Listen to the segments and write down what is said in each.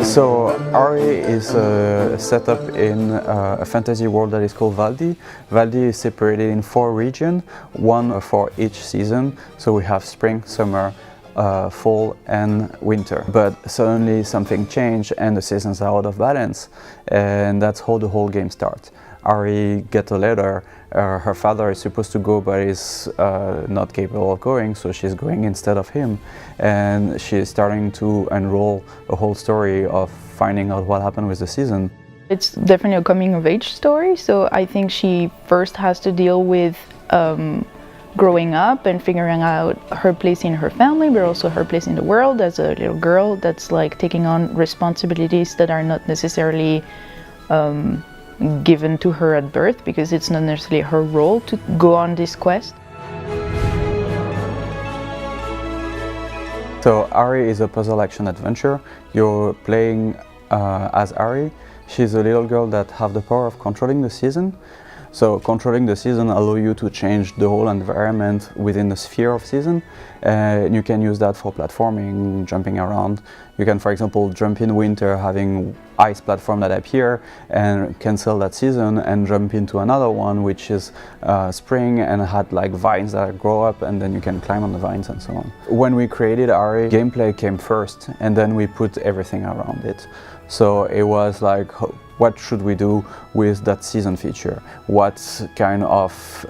So Ary is set up in a fantasy world that is called Valdi. Valdi is separated in 4 regions, one for each season. So we have spring, summer, fall and winter. But suddenly something changed and the seasons are out of balance, and that's how the whole game starts. Ary gets a letter. Her father is supposed to go but is not capable of going, so she's going instead of him, and she's starting to unroll a whole story of finding out what happened with the season. It's definitely a coming of age story, so I think she first has to deal with growing up and figuring out her place in her family, but also her place in the world as a little girl that's like taking on responsibilities that are not necessarily given to her at birth, because it's not necessarily her role to go on this quest. So Ary is a puzzle action adventure. You're playing as Ary. She's a little girl that has the power of controlling the season. So controlling the season allows you to change the whole environment within the sphere of season. You can use that for platforming, jumping around. You can, for example, jump in winter, having ice platform that appear and cancel that season and jump into another one, which is spring and had like vines that grow up, and then you can climb on the vines and so on. When we created Ary, gameplay came first and then we put everything around it. So it was like, what should we do with that season feature? What kind of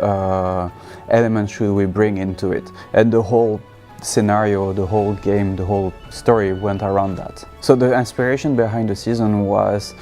elements should we bring into it? And the whole scenario, the whole game, the whole story went around that. So the inspiration behind the season was,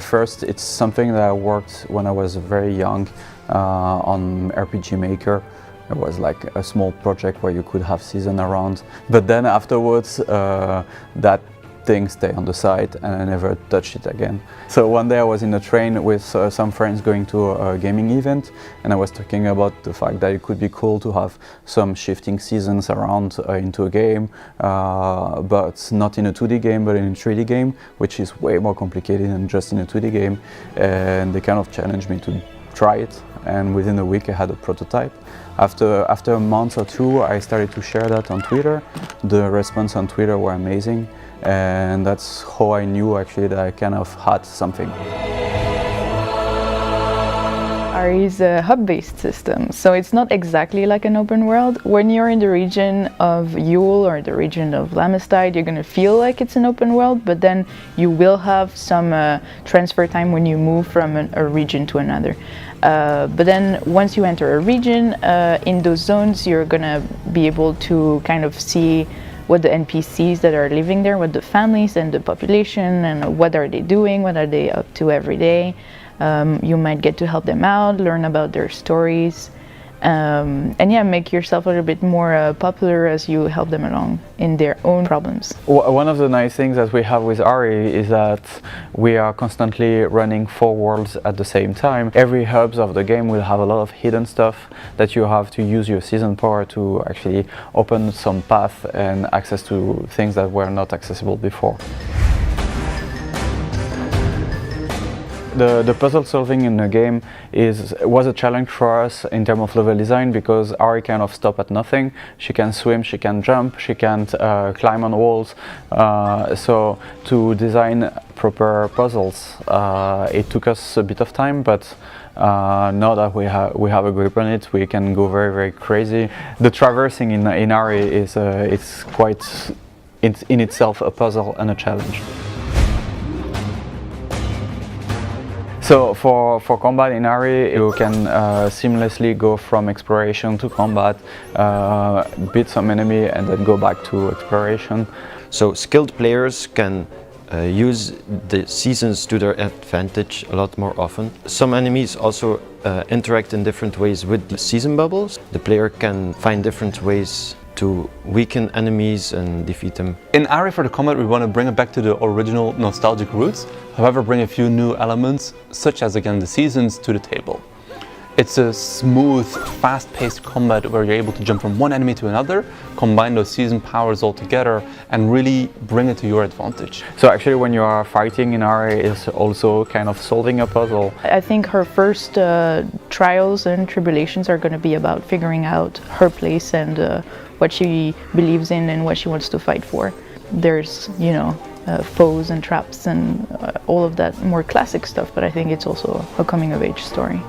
first, it's something that I worked when I was very young on RPG Maker. It was like a small project where you could have season around. But then afterwards, that thing stay on the side and I never touched it again. So one day I was in a train with some friends going to a gaming event, and I was talking about the fact that it could be cool to have some shifting seasons around into a game, but not in a 2D game but in a 3D game, which is way more complicated than just in a 2D game, and they kind of challenged me to try it, and within a week I had a prototype. After a month or two I started to share that on Twitter. The response on Twitter were amazing, and that's how I knew actually that I kind of had something. Ary is a hub-based system, so it's not exactly like an open world. When you're in the region of Yule or the region of Lamestide, you're going to feel like it's an open world, but then you will have some transfer time when you move from a region to another. But then once you enter a region, in those zones you're going to be able to kind of see what the NPCs that are living there, what the families and the population, and what are they doing, what are they up to every day. You might get to help them out, learn about their stories, and yeah, make yourself a little bit more popular as you help them along in their own problems. One of the nice things that we have with Ary is that we are constantly running 4 worlds at the same time. Every hubs of the game will have a lot of hidden stuff that you have to use your season power to actually open some path and access to things that were not accessible before. The puzzle solving in the game was a challenge for us in terms of level design, because Ary kind of stopped at nothing. She can swim, she can jump, she can't climb on walls. So to design proper puzzles, it took us a bit of time, but now that we have a grip on it, we can go very, very crazy. The traversing in Ary is it's quite in itself a puzzle and a challenge. So for combat in Ary, you can seamlessly go from exploration to combat, beat some enemy and then go back to exploration. So skilled players can use the seasons to their advantage a lot more often. Some enemies also interact in different ways with the season bubbles. The player can find different ways to weaken enemies and defeat them. In Ary, for the combat, we want to bring it back to the original nostalgic roots, however bring a few new elements, such as again the seasons, to the table. It's a smooth, fast-paced combat where you're able to jump from one enemy to another, combine those season powers all together, and really bring it to your advantage. So actually when you are fighting in Ary, it's also kind of solving a puzzle. I think her first trials and tribulations are going to be about figuring out her place and what she believes in and what she wants to fight for. There's, you know, foes and traps and all of that more classic stuff, but I think it's also a coming-of-age story.